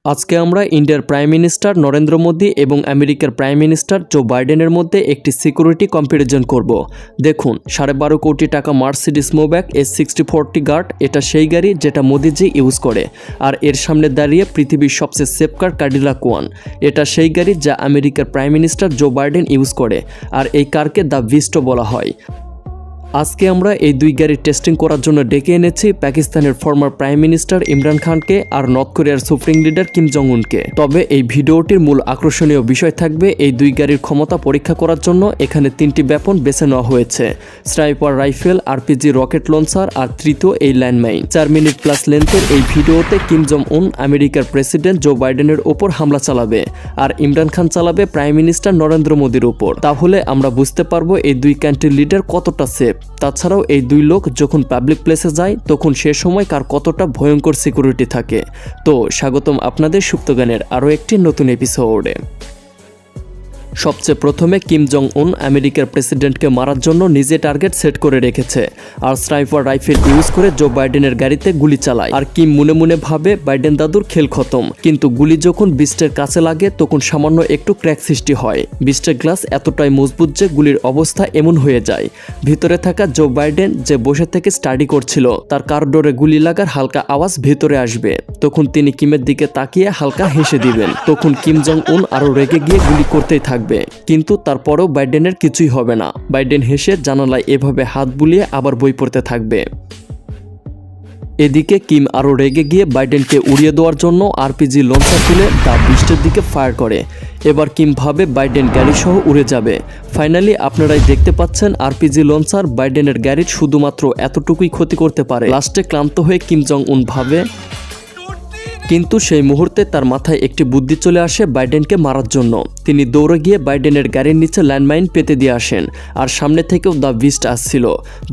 আজকে আমরা ইন্ডিয়ার প্রাইম মিনিস্টার নরেন্দ্র মোদী এবং আমেরিকার প্রাইম মিনিস্টার জো বাইডেনের মধ্যে একটি সিকিউরিটি কম্প্যারিজন করব। দেখুন, 12.5 কোটি টাকা মার্সিডিস মোব্যাক S6040 গার্ড, এটা সেই গাড়ি যেটা মোদিজি ইউজ করে। আর এর সামনে দাঁড়িয়ে পৃথিবীর সবচেয়ে সেফ কার কাডিলাক ওয়ান, এটা সেই গাড়ি যা আমেরিকার prime minister Joe Biden use করে। আর এই কারকে দ্য বিস্টও বলা হয়। আজকে আমরা এই দুই গাড়ির টেস্টিং করার জন্য ডেকে এনেছি পাকিস্তানের ফর্মার প্রাইম মিনিস্টার ইমরান খানকে আর নর্থ কোরিয়ার সুপ্রিম লিডার কিম জং উনকে। তবে এই ভিডিওটির মূল আকর্ষণীয় বিষয় থাকবে এই দুই গাড়ির ক্ষমতা পরীক্ষা করার জন্য এখানে 3টি ওয়েপন বেছে নেওয়া হয়েছে: sniper rifle, RPG rocket launcher আর তৃতীয় এই ল্যান্ডমাইন। 4 মিনিট প্লাস লেন্থের এই ভিডিওতে কিম জং উন আমেরিকার প্রেসিডেন্ট জো বাইডেনের ওপর হামলা চালাবে আর ইমরান খান চালাবে প্রাইম মিনিস্টার নরেন্দ্র মোদীর ওপর। তাহলে আমরা বুঝতে পারবো এই দুই কান্ট্রির লিডার কতটা সেফ। তাছাড়াও এই দুই লোক যখন পাবলিক প্লেসে যায় তখন সে সময় কার কতটা ভয়ঙ্কর সিকিউরিটি থাকে। তো স্বাগতম আপনাদের সুপ্তগানের আরও একটি নতুন এপিসোডে। সবচেয়ে প্রথমে কিম জং উন আমেরিকার প্রেসিডেন্টকে মারার জন্য নিজে টার্গেট সেট করে রেখেছে আর স্নাইপার রাইফেল ইউজ করে জো বাইডেনের গাড়িতে গুলি চালায়। আর কিম মনে মনে ভাবে বাইডেন দাদুর খেল খতম, কিন্তু গুলি যখন বিস্টের কাছে লাগে তখন সামান্য একটু ক্র্যাক সৃষ্টি হয়। বিস্টের গ্লাস এতটাই মজবুত যে গুলির অবস্থা এমন হয়ে যায় ভিতরে থাকা জো বাইডেন যে বসে থেকে স্টাডি করছিল তার কার ডোরে গুলি লাগার হালকা আওয়াজ ভেতরে আসবে, তখন তিনি কিমের দিকে তাকিয়ে হালকা হেসে দিবেন। তখন কিম জং উন আরো রেগে গিয়ে গুলি করতেই থাকবে, কিন্তু তারপরেও বাইডেনের কিছুই হবে না। বাইডেন হেসে জানালায় এভাবে হাত বুলিয়ে আবার বই পড়তে থাকবে। এদিকে কিম আরো রেগে গিয়ে বাইডেনকে উড়িয়ে দেওয়ার জন্য RPG লঞ্চার তুলে দ্য বিস্টের দিকে ফায়ার করে। এবার কিম ভাবে বাইডেন গাড়ি সহ উড়ে যাবে। ফাইনালি আপনারাই দেখতে পাচ্ছেন RPG লঞ্চার বাইডেনের গাড়ির শুধুমাত্র এতটুকুই ক্ষতি করতে পারে। লাস্টে ক্লান্ত হয়ে কিম জং উন ভাবে, কিন্তু সেই মুহূর্তে তার মাথায় একটি বুদ্ধি চলে আসে বাইডেনকে মারার জন্য। তিনি দৌড়ে গিয়ে বাইডেনের গাড়ির নিচে ল্যান্ডমাইন পেতে দিয়ে আসেন আর সামনে থেকেও দ্য বিস্ট আসছিল।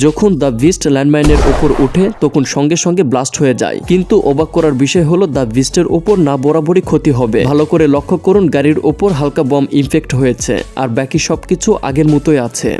যখন দ্য বিস্ট ল্যান্ডমাইনের ওপর উঠে তখন সঙ্গে সঙ্গে ব্লাস্ট হয়ে যায়। কিন্তু অবাক করার বিষয় হলো দ্য বিস্টের ওপর না বরাবরই ক্ষতি হবে। ভালো করে লক্ষ্য করুন, গাড়ির ওপর হালকা বম ইনফেক্ট হয়েছে আর বাকি সবকিছু আগের মতোই আছে।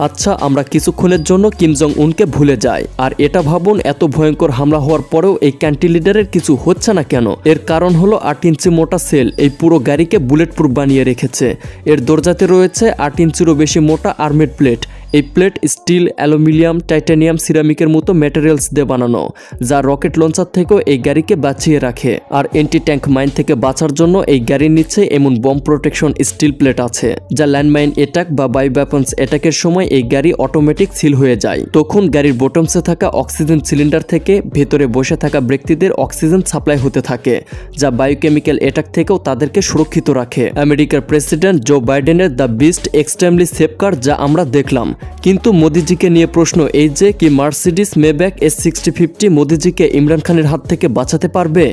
আচ্ছা, আমরা কিছুক্ষণের জন্য কিম জং উনকে ভুলে যাই আর এটা ভাবুন, এত ভয়ঙ্কর হামলা হওয়ার পরেও এই কান্ট্রি লিডারের কিছু হচ্ছে না কেন? এর কারণ হলো 8 ইঞ্চি মোটা সেল এই পুরো গাড়িকে বুলেট প্রুফ বানিয়ে রেখেছে। এর দরজাতে রয়েছে 8 ইঞ্চিরও বেশি মোটা আর্মেড প্লেট। এই প্লেট স্টিল, অ্যালুমিনিয়াম, টাইটানিয়াম, সিরামিকের মতো ম্যাটেরিয়ালস দিয়ে বানানো, যা রকেট লঞ্চার থেকেও এই গাড়িকে বাঁচিয়ে রাখে। আর এন্টি ট্যাঙ্ক মাইন থেকে বাঁচার জন্য এই গাড়ির নিচে এমন বম প্রোটেকশন স্টিল প্লেট আছে যা ল্যান্ডমাইন অ্যাটাক বা বায়ো ওয়েপন্স অ্যাটাকের সময় এই গাড়ি অটোমেটিক সিল হয়ে যায়। তখন গাড়ির বটমসে থাকা অক্সিজেন সিলিন্ডার থেকে ভেতরে বসে থাকা ব্যক্তিদের অক্সিজেন সাপ্লাই হতে থাকে, যা বায়োকেমিক্যাল অ্যাটাক থেকেও তাদেরকে সুরক্ষিত রাখে। আমেরিকার প্রেসিডেন্ট জো বাইডেনের দ্য বিস্ট এক্সট্রিমলি সেফ কার যা আমরা দেখলাম। কিন্তু মোদিজিকে নিয়ে প্রশ্ন এই যে, কি মার্সিডিস মেব্যাক S6050 মোদিজিকে ইমরান খানের হাত থেকে বাঁচাতে পারবে?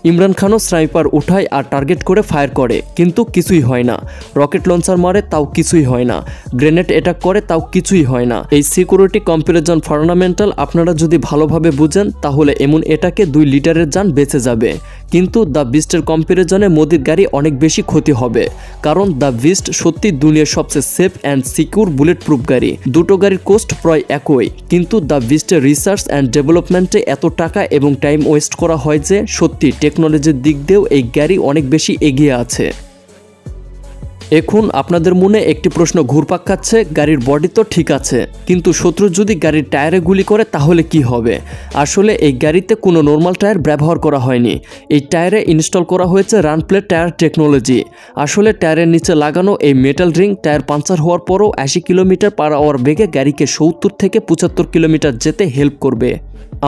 ইমরান খানও স্নাইপার উঠায় আর টার্গেট করে ফায়ার করে, কিন্তু কিছুই হয় না। রকেট লঞ্চার মারে, তাও কিছুই হয় না। গ্রেনেড অ্যাটাক করে, তাও কিছুই হয় না। এই সিকিউরিটি কম্প্যারিজন ফান্ডামেন্টাল আপনারা যদি ভালোভাবে বুঝেন তাহলে এমন এটাকে 2 লিটারের যান বেঁচে যাবে। কিন্তু দ্য বিস্টের কম্প্যারিজনে মোদির গাড়ি অনেক বেশি ক্ষতি হবে, কারণ দ্য বিস্ট সত্যি দুনিয়ার সবচেয়ে safe and secure bullet proof গাড়ি। দুটো গাড়ির কোস্ট প্রায় একই, কিন্তু দ্য বিস্টের রিসার্চ অ্যান্ড ডেভেলপমেন্টে এত টাকা এবং টাইম ওয়েস্ট করা হয় যে সত্যি টেকনোলজির দিক দিয়েও এই গাড়ি অনেক বেশি এগিয়ে আছে। এখন আপনাদের মনে একটি প্রশ্ন ঘুরপাক খাচ্ছে, গাড়ির বডি তো ঠিক আছে, কিন্তু শত্রু যদি গাড়ির টায়ারে গুলি করে তাহলে কি হবে? আসলে এই গাড়িতে কোনো নর্মাল টায়ার ব্যবহার করা হয়নি। এই টায়ারে ইনস্টল করা হয়েছে রানপ্লেট টায়ার টেকনোলজি। আসলে টায়ারের নিচে লাগানো এই মেটাল রিং টায়ার পাঞ্চার হওয়ার পরও 80 কিলোমিটার/আওয়ার বেগে গাড়িকে 70 থেকে 75 কিলোমিটার যেতে হেল্প করবে।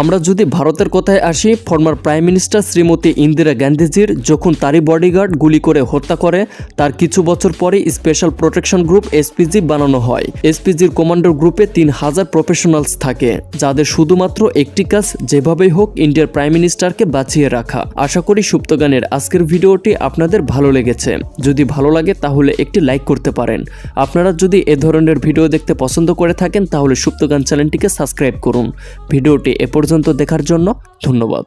আমরা যদি ভারতের কথায় আসি, former prime minister Shrimati Indira গান্ধীজির যখন তারই বডিগার্ড গুলি করে হত্যা করে তার কিছু বছর পরে স্পেশাল প্রোটেকশন গ্রুপ SPG বানানো হয়। SPGর কমান্ডার গ্রুপে 3000 প্রফেশনালস থাকে, যাদের শুধুমাত্র একটি কাজ যেভাবেই হোক ইন্ডিয়ার প্রাইম মিনিস্টারকে বাঁচিয়ে রাখা। আশা করি সুপ্তগানের আজকের ভিডিওটি আপনাদের ভালো লেগেছে। যদি ভালো লাগে তাহলে একটি লাইক করতে পারেন। আপনারা যদি এ ধরনের ভিডিও দেখতে পছন্দ করে থাকেন তাহলে সুপ্তগান চ্যানেলটিকে সাবস্ক্রাইব করুন। ভিডিওটি পর্যন্ত দেখার জন্য ধন্যবাদ।